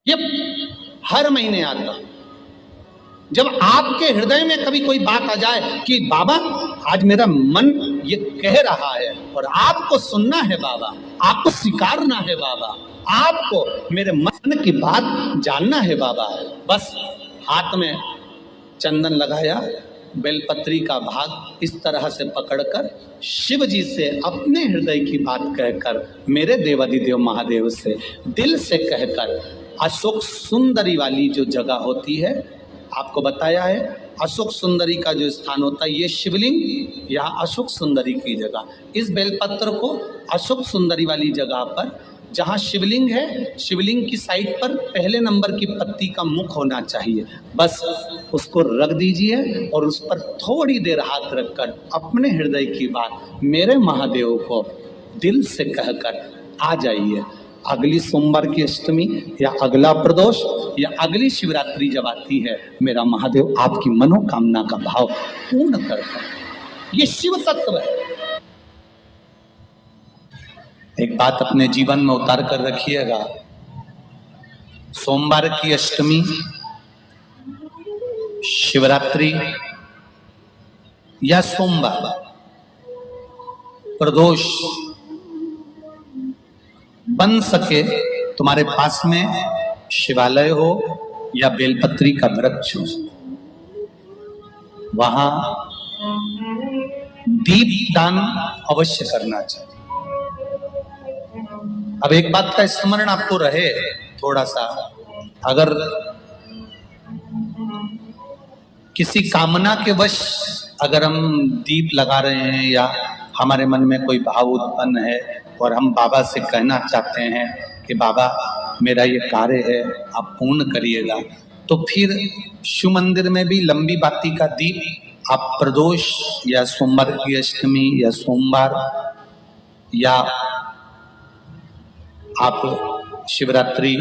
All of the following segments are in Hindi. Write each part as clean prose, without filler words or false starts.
ये हर महीने आता। जब आपके हृदय में कभी कोई बात आ जाए कि बाबा आज मेरा मन ये कह रहा है और आपको सुनना है बाबा, आपको स्वीकारना है बाबा, आपको मेरे मन की बात जानना है बाबा, बस हाथ में चंदन लगाया, बेलपत्री का भाग इस तरह से पकड़कर शिव जी से अपने हृदय की बात कहकर, मेरे देवाधिदेव महादेव से दिल से कहकर, अशोक सुंदरी वाली जो जगह होती है, आपको बताया है अशोक सुंदरी का जो स्थान होता है, ये शिवलिंग या अशोक सुंदरी की जगह, इस बेलपत्र को अशोक सुंदरी वाली जगह पर, जहाँ शिवलिंग है, शिवलिंग की साइड पर पहले नंबर की पत्ती का मुख होना चाहिए, बस उसको रख दीजिए और उस पर थोड़ी देर हाथ रखकर अपने हृदय की बात मेरे महादेव को दिल से कहकर आ जाइए। अगली सोमवार की अष्टमी या अगला प्रदोष या अगली शिवरात्रि जब आती है, मेरा महादेव आपकी मनोकामना का भाव पूर्ण करता है। ये शिव तत्व है। एक बात अपने जीवन में उतार कर रखिएगा, सोमवार की अष्टमी, शिवरात्रि या सोमवार, प्रदोष, बन सके तुम्हारे पास में शिवालय हो या बेलपत्री का वृक्ष हो, वहां दीप दान अवश्य करना चाहिए। अब एक बात का स्मरण आपको रहे थोड़ा सा, अगर किसी कामना के वश अगर हम दीप लगा रहे हैं या हमारे मन में कोई भाव उत्पन्न है और हम बाबा से कहना चाहते हैं कि बाबा मेरा ये कार्य है आप पूर्ण करिएगा, तो फिर शिव मंदिर में भी लंबी बाती का दीप आप प्रदोष या सोमवार की अष्टमी या सोमवार या आप शिवरात्रि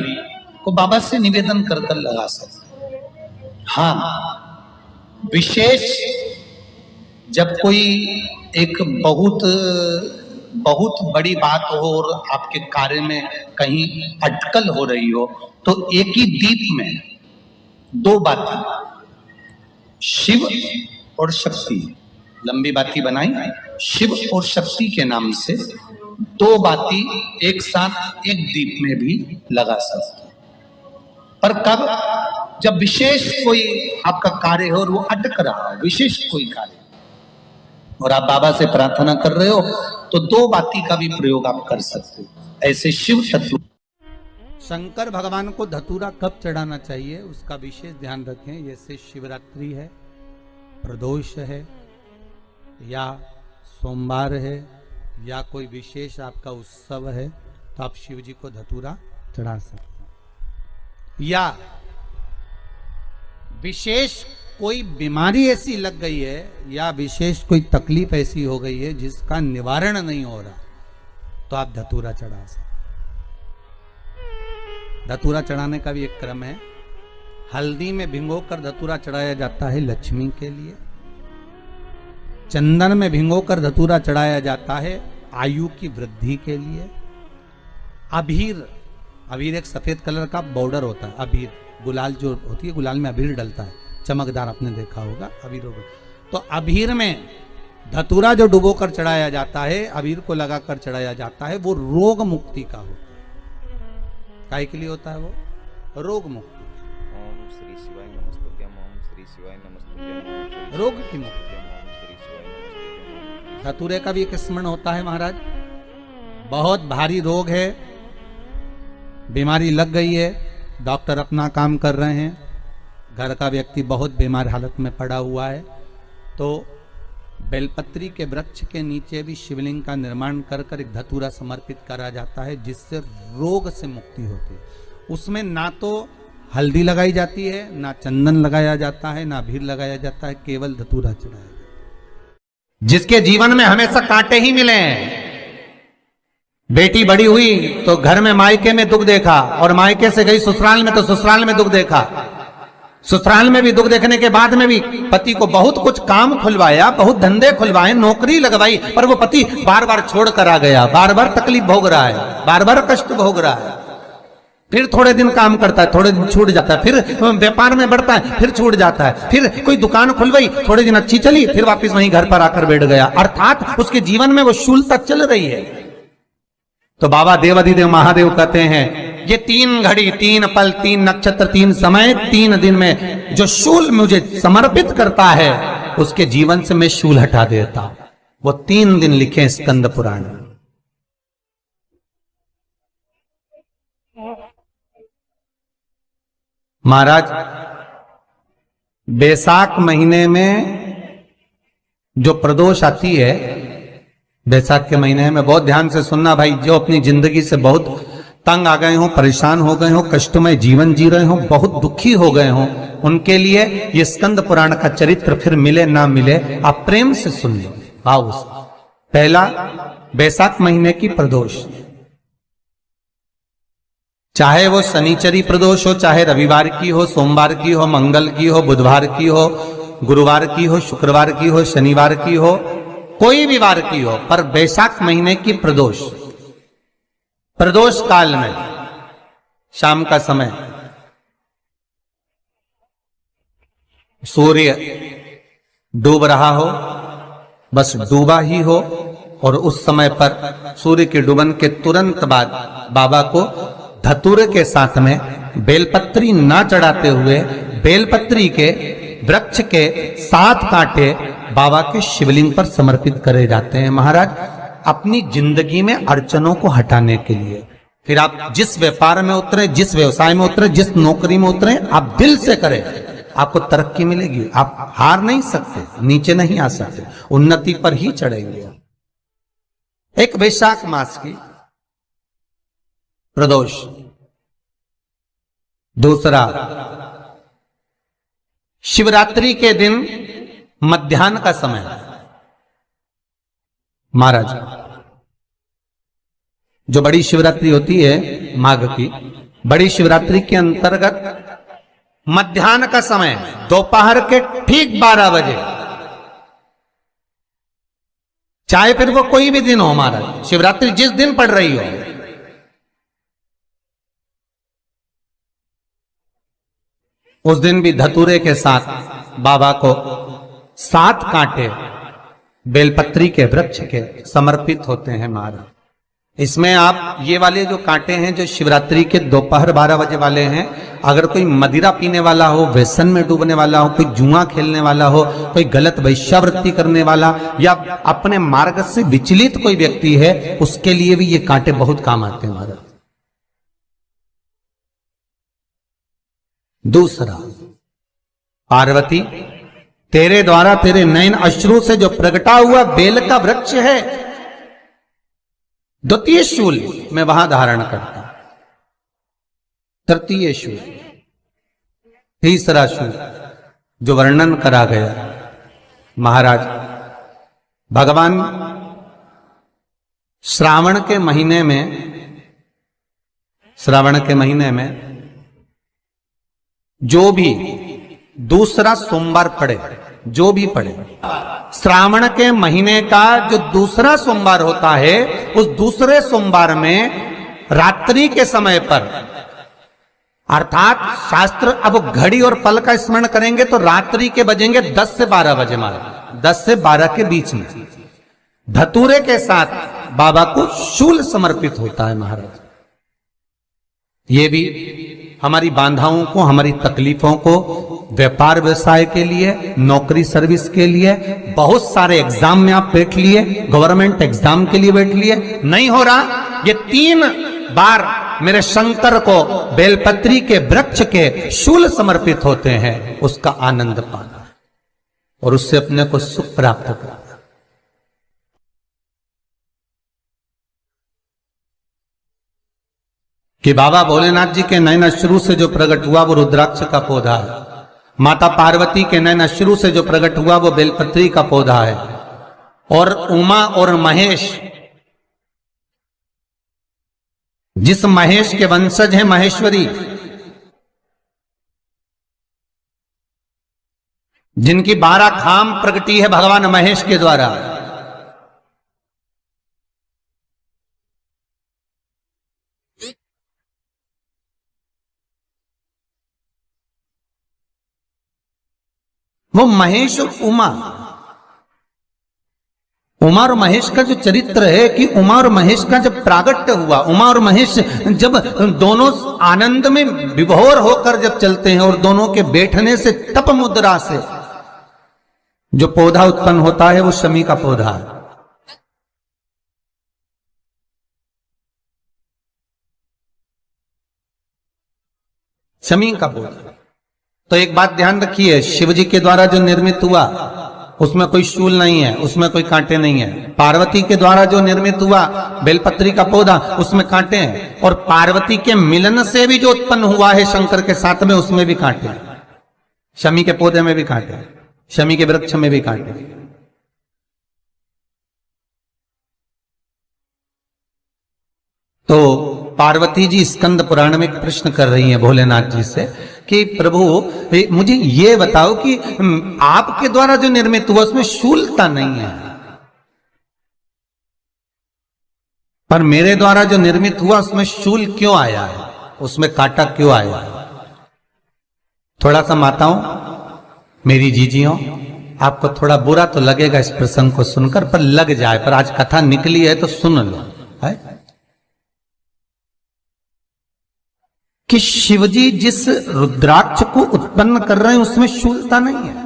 को बाबा से निवेदन कर कर लगा सकते। हाँ, विशेष जब कोई एक बहुत बड़ी बात हो और आपके कार्य में कहीं अटकल हो रही हो, तो एक ही दीप में दो बाती, शिव और शक्ति, लंबी बाती बनाई, शिव और शक्ति के नाम से दो बाती एक साथ एक दीप में भी लगा सकते। पर कब? जब विशेष कोई आपका कार्य हो और वो अटक रहा हो, विशेष कोई कार्य, और आप बाबा से प्रार्थना कर रहे हो, तो दो बाती का भी प्रयोग आप कर सकते हो। ऐसे शिव तत्व। शंकर भगवान को धतूरा कब चढ़ाना चाहिए उसका विशेष ध्यान रखें। जैसे शिवरात्रि है, प्रदोष है, या सोमवार है, या कोई विशेष आपका उत्सव है, तो आप शिव जी को धतूरा चढ़ा सकते हैं। या विशेष कोई बीमारी ऐसी लग गई है या विशेष कोई तकलीफ ऐसी हो गई है जिसका निवारण नहीं हो रहा, तो आप धतूरा चढ़ा सकते। धतूरा चढ़ाने का भी एक क्रम है। हल्दी में भिगोकर धतूरा चढ़ाया जाता है लक्ष्मी के लिए। चंदन में भिगोकर धतूरा चढ़ाया जाता है आयु की वृद्धि के लिए। अबीर एक सफेद कलर का बॉर्डर होता है, अबीर, गुलाल जो होती है, गुलाल में अबीर डलता है, चमकदार, आपने देखा होगा अबीर। तो अबीर में धतूरा जो डुबो कर चढ़ाया जाता है, अबीर को लगाकर चढ़ाया जाता है, वो रोग मुक्ति का होता है। काय के लिए होता है वो? रोग मुक्ति। ओम श्री शिवाय नमस्तुभ्यम, ओम श्री शिवाय नमस्तुभ्यम, रोग की मुक्ति। धतूरे का भी एक स्मरण होता है महाराज। बहुत भारी रोग है, बीमारी लग गई है, डॉक्टर अपना काम कर रहे हैं, घर का व्यक्ति बहुत बीमार हालत में पड़ा हुआ है, तो बेलपत्री के वृक्ष के नीचे भी शिवलिंग का निर्माण कर कर एक धतूरा समर्पित करा जाता है, जिससे रोग से मुक्ति होती है। उसमें ना तो हल्दी लगाई जाती है, ना चंदन लगाया जाता है, ना अबीर लगाया जाता है, केवल धतूरा चढ़ाया जाता है। जिसके जीवन में हमेशा कांटे ही मिले, बेटी बड़ी हुई तो घर में मायके में दुख देखा, और मायके से गई ससुराल में तो ससुराल में दुख देखा, ससुराल में भी दुख देखने के बाद में भी पति को बहुत कुछ काम खुलवाया, बहुत धंधे खुलवाए, नौकरी लगवाई, पर वो पति बार बार छोड़ कर आ गया, बार बार तकलीफ भोग रहा है, बार बार कष्ट भोग रहा है। फिर थोड़े दिन काम करता है, थोड़े दिन छूट जाता है, फिर व्यापार में बढ़ता है, फिर छूट जाता है, फिर कोई दुकान खुल गई, थोड़े दिन अच्छी चली, फिर वापस वहीं घर पर आकर बैठ गया। अर्थात उसके जीवन में वो शूलता चल रही है। तो बाबा देवाधिदेव महादेव कहते हैं ये 3 घड़ी 3 पल 3 नक्षत्र 3 समय 3 दिन में जो शूल मुझे समर्पित करता है उसके जीवन से मैं शूल हटा देता हूं। वो 3 दिन लिखे स्कंद पुराण में। महाराज बैसाख महीने में जो प्रदोष आती है, बैसाख के महीने में बहुत ध्यान से सुनना भाई, जो अपनी जिंदगी से बहुत तंग आ गए हो, परेशान हो गए हो, कष्टमय जीवन जी रहे हो, बहुत दुखी हो गए हो, उनके लिए ये स्कंद पुराण का चरित्र फिर मिले ना मिले आप प्रेम से सुन लो भाव से। पहला बैसाख महीने की प्रदोष, चाहे वो शनिचरी प्रदोष हो, चाहे रविवार की हो, सोमवार की हो, मंगल की हो, बुधवार की हो, गुरुवार की हो, शुक्रवार की हो, शनिवार की हो, कोई भी वार की हो, पर बैसाख महीने की प्रदोष, प्रदोष काल में शाम का समय सूर्य डूब रहा हो, बस डूबा ही हो, और उस समय पर सूर्य के डूबन के तुरंत बाद बाबा को धतूरे के साथ में बेलपत्री ना चढ़ाते हुए बेलपत्री के वृक्ष के 7 कांटे बाबा के शिवलिंग पर समर्पित करे जाते हैं महाराज, अपनी जिंदगी में अड़चनों को हटाने के लिए। फिर आप जिस व्यापार में उतरे, जिस व्यवसाय में उतरे, जिस नौकरी में उतरे, आप दिल से करें, आपको तरक्की मिलेगी। आप हार नहीं सकते, नीचे नहीं आ सकते, उन्नति पर ही चढ़ेंगे। एक वैशाख मास की प्रदोष, दूसरा शिवरात्रि के दिन मध्याह्न का समय। महाराज जो बड़ी शिवरात्रि होती है माघ की, बड़ी शिवरात्रि के अंतर्गत मध्याह्न का समय, दोपहर के ठीक 12 बजे, चाहे फिर वो कोई भी दिन हो महाराज, शिवरात्रि जिस दिन पड़ रही हो, उस दिन भी धतूरे के साथ बाबा को 7 कांटे बेलपत्री के वृक्ष के समर्पित होते हैं महाराज। इसमें आप ये वाले जो कांटे हैं जो शिवरात्रि के दोपहर 12 बजे वाले हैं, अगर कोई मदिरा पीने वाला हो, व्यसन में डूबने वाला हो, कोई जुआ खेलने वाला हो, कोई गलत वैश्यावृत्ति करने वाला, या अपने मार्ग से विचलित कोई व्यक्ति है, उसके लिए भी ये कांटे बहुत काम आते हैं महाराज। दूसरा, पार्वती तेरे द्वारा तेरे नयन अश्रु से जो प्रगटा हुआ बेल का वृक्ष है, द्वितीय शूल मैं वहां धारण करता, तृतीय शूल, तीसरा शूल जो वर्णन करा गया महाराज, भगवान श्रावण के महीने में जो भी दूसरा सोमवार पड़े, जो भी पड़े, श्रावण के महीने का जो दूसरा सोमवार होता है, उस दूसरे सोमवार में रात्रि के समय पर, अर्थात शास्त्र अब घड़ी और पल का स्मरण करेंगे तो रात्रि के बजेंगे 10 से 12 बजे महाराज, 10 से 12 के बीच में धतूरे के साथ बाबा को शूल समर्पित होता है महाराज। ये भी हमारी बाधाओं को, हमारी तकलीफों को, व्यापार व्यवसाय के लिए, नौकरी सर्विस के लिए, बहुत सारे एग्जाम में आप बैठ लिए, गवर्नमेंट एग्जाम के लिए बैठ लिए, नहीं हो रहा, ये 3 बार मेरे शंकर को बेलपत्री के वृक्ष के शूल समर्पित होते हैं, उसका आनंद पाना और उससे अपने को सुख प्राप्त करना। कि बाबा भोलेनाथ जी के नयन अश्रु से जो प्रकट हुआ वो रुद्राक्ष का पौधा है, माता पार्वती के नयन अश्रु से जो प्रकट हुआ वो बेलपत्री का पौधा है, और उमा और महेश, जिस महेश के वंशज हैं महेश्वरी, जिनकी 12 खाम प्रगटी है भगवान महेश के द्वारा, वो महेश और उमा, उमा और महेश का जो चरित्र है कि उमा और महेश का जब प्रागट्य हुआ, उमा और महेश जब दोनों आनंद में विभोर होकर जब चलते हैं और दोनों के बैठने से तप मुद्रा से जो पौधा उत्पन्न होता है वो शमी का पौधा है। शमी का पौधा। तो एक बात ध्यान रखिए, शिव जी के द्वारा जो निर्मित हुआ उसमें कोई शूल नहीं है, उसमें कोई कांटे नहीं है। पार्वती के द्वारा जो निर्मित हुआ बेलपत्री का पौधा, उसमें कांटे हैं। और पार्वती के मिलन से भी जो उत्पन्न हुआ है शंकर के साथ में, उसमें भी कांटे हैं। शमी के पौधे में भी कांटे हैं, शमी के वृक्ष में भी कांटे हैं। तो पार्वती जी स्कंद पुराण में एक प्रश्न कर रही हैं भोलेनाथ जी से कि प्रभु मुझे ये बताओ कि आपके द्वारा जो निर्मित हुआ उसमें शूलता नहीं है, पर मेरे द्वारा जो निर्मित हुआ उसमें शूल क्यों आया है, उसमें कांटा क्यों आया है? थोड़ा सा माताओं, मेरी जीजियों, आपको थोड़ा बुरा तो लगेगा इस प्रसंग को सुनकर, पर लग जाए, पर आज कथा निकली है तो सुन लो है कि शिवजी जिस रुद्राक्ष को उत्पन्न कर रहे हैं उसमें शूलता नहीं है,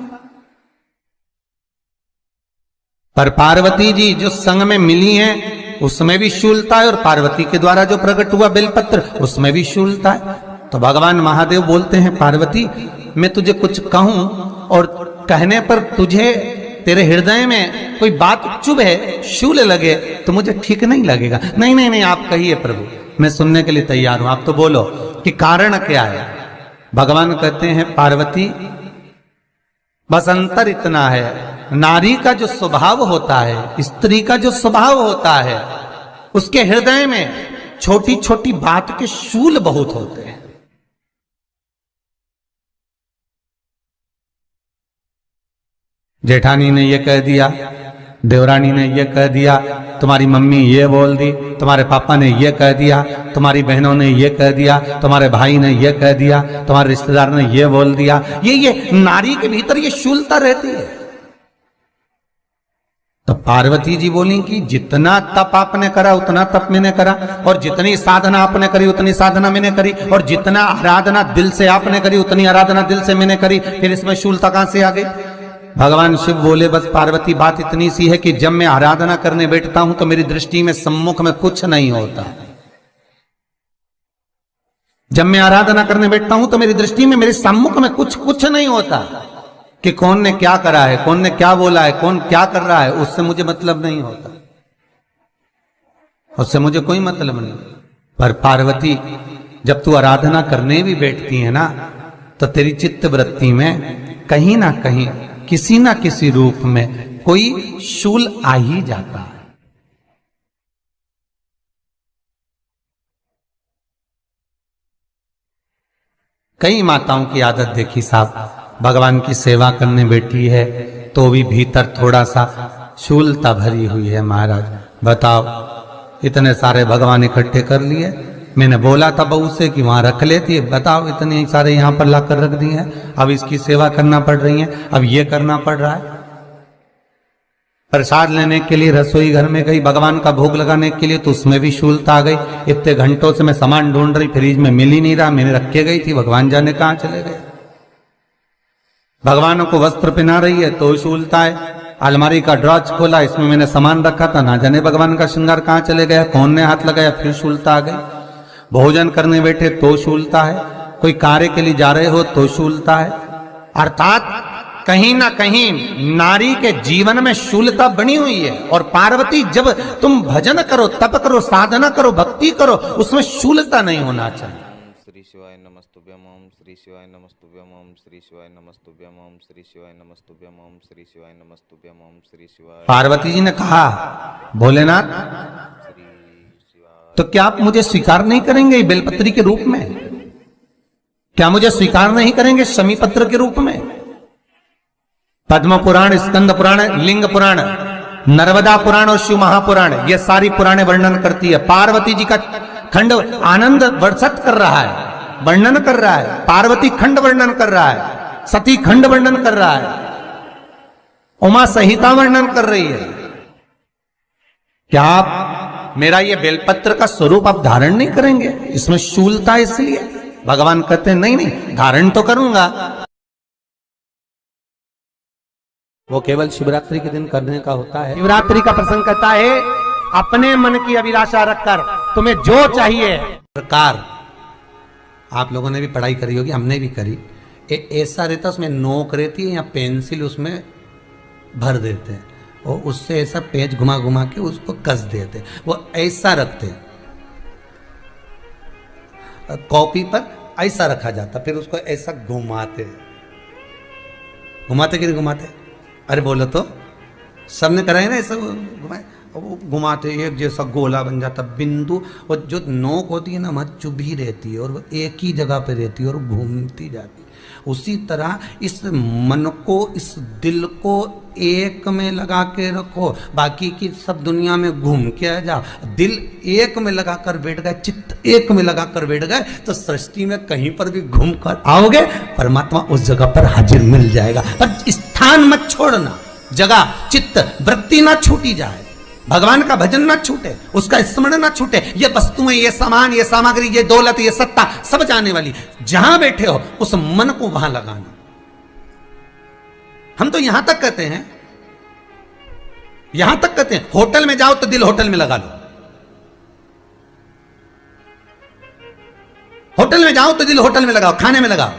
पर पार्वती जी जो संग में मिली हैं उसमें भी शूलता है, और पार्वती के द्वारा जो प्रकट हुआ बेलपत्र उसमें भी शूलता है। तो भगवान महादेव बोलते हैं, पार्वती मैं तुझे कुछ कहूं और कहने पर तुझे तेरे हृदय में कोई बात चुभे, शूल लगे तो मुझे ठीक नहीं लगेगा। नहीं नहीं नहीं, आप कहिए प्रभु, मैं सुनने के लिए तैयार हूं, आप तो बोलो कि कारण क्या है। भगवान कहते हैं, पार्वती बस अंतर इतना है, नारी का जो स्वभाव होता है, स्त्री का जो स्वभाव होता है, उसके हृदय में छोटी छोटी बात के शूल बहुत होते हैं। जेठानी ने यह कह दिया, देवरानी ने यह कह दिया, तुम्हारी मम्मी ये बोल दी, तुम्हारे पापा ने ये कह दिया, तुम्हारी बहनों ने ये कह दिया, तुम्हारे भाई ने ये कह दिया, तुम्हारे रिश्तेदार ने ये बोल दिया। ये नारी के भीतर ये शूलता रहती है। तो पार्वती जी बोली कि जितना तप आपने करा उतना तप मैंने करा, और जितनी साधना आपने करी उतनी साधना मैंने करी, और जितना आराधना दिल से आपने करी उतनी आराधना दिल से मैंने करी, फिर इसमें शूलता कहां से आ गई? भगवान शिव बोले, बस पार्वती बात इतनी सी है कि जब मैं आराधना करने बैठता हूं तो मेरी दृष्टि में सम्मुख में कुछ नहीं होता। जब मैं आराधना करने बैठता हूं तो मेरी दृष्टि में, मेरे सम्मुख में कुछ नहीं होता कि कौन ने क्या करा है, कौन ने क्या बोला है, कौन क्या कर रहा है, उससे मुझे मतलब नहीं होता, उससे मुझे कोई मतलब नहीं। पर पार्वती जब तू आराधना करने भी बैठती है ना, तो तेरी चित्त वृत्ति में कहीं ना कहीं किसी ना किसी रूप में कोई शूल आ ही जाता है। कई माताओं की आदत देखी साहब, भगवान की सेवा करने बैठी है तो भी भीतर थोड़ा सा शूलता भरी हुई है। महाराज बताओ, इतने सारे भगवान इकट्ठे कर लिए, मैंने बोला था बहू से कि वहां रख लेती है, बताओ इतने सारे यहां पर लाकर रख दिए हैं, अब इसकी सेवा करना पड़ रही है, अब ये करना पड़ रहा है। प्रसाद लेने के लिए रसोई घर में गई, भगवान का भोग लगाने के लिए, तो उसमें भी शूलता आ गई। इतने घंटों से मैं सामान ढूंढ रही, फ्रिज में मिल ही नहीं रहा, मैंने रख के गई थी, भगवान जाने कहां चले गए। भगवानों को वस्त्र पहना रही है तो शूलता है। अलमारी का ड्रॉज खोला, इसमें मैंने सामान रखा था, ना जाने भगवान का श्रृंगार कहां चले गया, कौन ने हाथ लगाया, फिर शूलता आ गई। भोजन करने बैठे तो शूलता है, कोई कार्य के लिए जा रहे हो तो शूलता है। अर्थात कहीं ना कहीं नारी के जीवन में शूलता बनी हुई है। और पार्वती, जब तुम भजन करो, तप करो, साधना करो, भक्ति करो, उसमें शूलता नहीं होना चाहिए। श्री शिवाय नमस्तुभ्यम, ओम श्री शिवाय नमस्तुभ्यम, ओम श्री शिवाय नमस्तुभ्यम, ओम श्री शिवाय नमस्तुभ्यम, ओम श्री शिवाय नमस्तुभ्यम, ओम श्री शिवाय। पार्वती जी ने कहा, भोलेनाथ तो क्या आप मुझे स्वीकार नहीं करेंगे बेलपत्री के रूप में? क्या मुझे स्वीकार नहीं करेंगे शमी पत्र के रूप में? पद्म पुराण, स्कंद पुराण, लिंग पुराण, नर्मदा पुराण और शिव महापुराण, ये सारी पुराणे वर्णन करती है। पार्वती जी का खंड आनंद वर्षित कर रहा है, वर्णन कर रहा है। पार्वती खंड वर्णन कर रहा है, सती खंड वर्णन कर रहा है। उमा संहिता वर्णन कर रही है। क्या आप मेरा ये बेलपत्र का स्वरूप आप धारण नहीं करेंगे? इसमें शूलता इसलिए भगवान कहते हैं नहीं नहीं, धारण तो करूंगा। वो केवल शिवरात्रि के दिन करने का होता है। शिवरात्रि का प्रसंग कहता है अपने मन की अभिलाषा रखकर तुम्हें जो चाहिए प्रकार। आप लोगों ने भी पढ़ाई करी होगी, हमने भी करी। ऐसा रहता उसमें नोक रहती है या पेंसिल उसमें भर देते हैं और उससे ऐसा पेज घुमा घुमा के उसको कस देते। वो ऐसा रखते, कॉपी पर ऐसा रखा जाता, फिर उसको ऐसा घुमाते घुमाते कि नहीं घुमाते? अरे बोलो तो, सबने करा है ना ऐसा घुमाए, वो घुमाते एक जैसा गोला बन जाता बिंदु। और जो नोक होती है ना वहाँ चुभी रहती है और वो एक ही जगह पे रहती है और घूमती जाती है। उसी तरह इस मन को, इस दिल को एक में लगा के रखो, बाकी की सब दुनिया में घूम के आ जाओ। दिल एक में लगा कर बैठ गए, चित्त एक में लगा कर बैठ गए तो सृष्टि में कहीं पर भी घूम कर आओगे, परमात्मा उस जगह पर हाजिर मिल जाएगा। पर स्थान मत छोड़ना, जगह चित्त वृत्ति ना छूटी जाए, भगवान का भजन ना छूटे, उसका स्मरण ना छूटे। ये वस्तुएं, ये सामान, ये सामग्री, ये दौलत, ये सत्ता सब जाने वाली। जहां बैठे हो उस मन को वहां लगाना। हम तो यहां तक कहते हैं, होटल में जाओ तो दिल होटल में लगा लो, होटल में जाओ तो दिल होटल में लगाओ, खाने में लगाओ,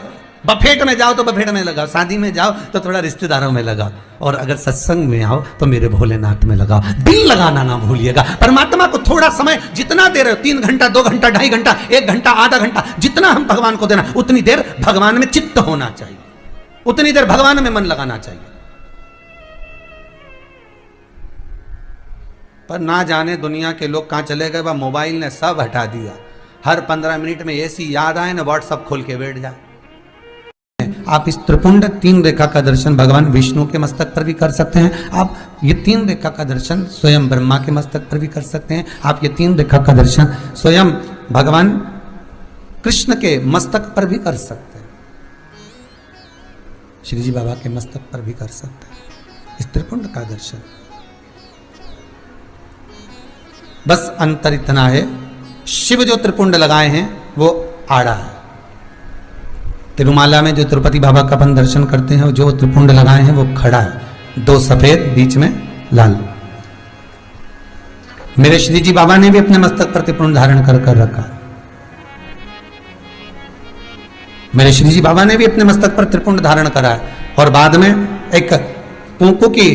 बफेट में जाओ तो बफेट में लगाओ, शादी में जाओ तो थोड़ा रिश्तेदारों में लगाओ, और अगर सत्संग में आओ तो मेरे भोलेनाथ में लगाओ। दिल लगाना ना भूलिएगा। परमात्मा को थोड़ा समय जितना दे रहे हो, 3 घंटा, 2 घंटा, 2.5 घंटा, 1 घंटा, आधा घंटा, जितना हम भगवान को देना, उतनी देर भगवान में चित्त होना चाहिए, उतनी देर भगवान में मन लगाना चाहिए। पर ना जाने दुनिया के लोग कहां चले गए, वह मोबाइल ने सब हटा दिया। हर 15 मिनट में ऐसी याद आए ना, व्हाट्सअप खोल के बैठ जाए। आप इस त्रिपुंड 3 रेखा का दर्शन भगवान विष्णु के मस्तक पर भी कर सकते हैं। आप ये 3 रेखा का दर्शन स्वयं ब्रह्मा के मस्तक पर भी कर सकते हैं। आप ये 3 रेखा का दर्शन स्वयं भगवान कृष्ण के मस्तक पर भी कर सकते हैं, श्री जी बाबा के मस्तक पर भी कर सकते हैं इस त्रिपुंड का दर्शन। बस अंतर इतना है, शिव जो त्रिपुंड लगाए हैं वो आड़ा है। तिरुमाला में जो तिरुपति बाबा का अपन दर्शन करते हैं, जो त्रिपुंड लगाए हैं वो खड़ा है, 2 सफेद बीच में लाल। मेरे श्री जी बाबा ने भी अपने मस्तक पर त्रिपुंड धारण कर रखा। मेरे श्री जी बाबा ने भी अपने मस्तक पर त्रिपुंड धारण करा है और बाद में एक कुंकू की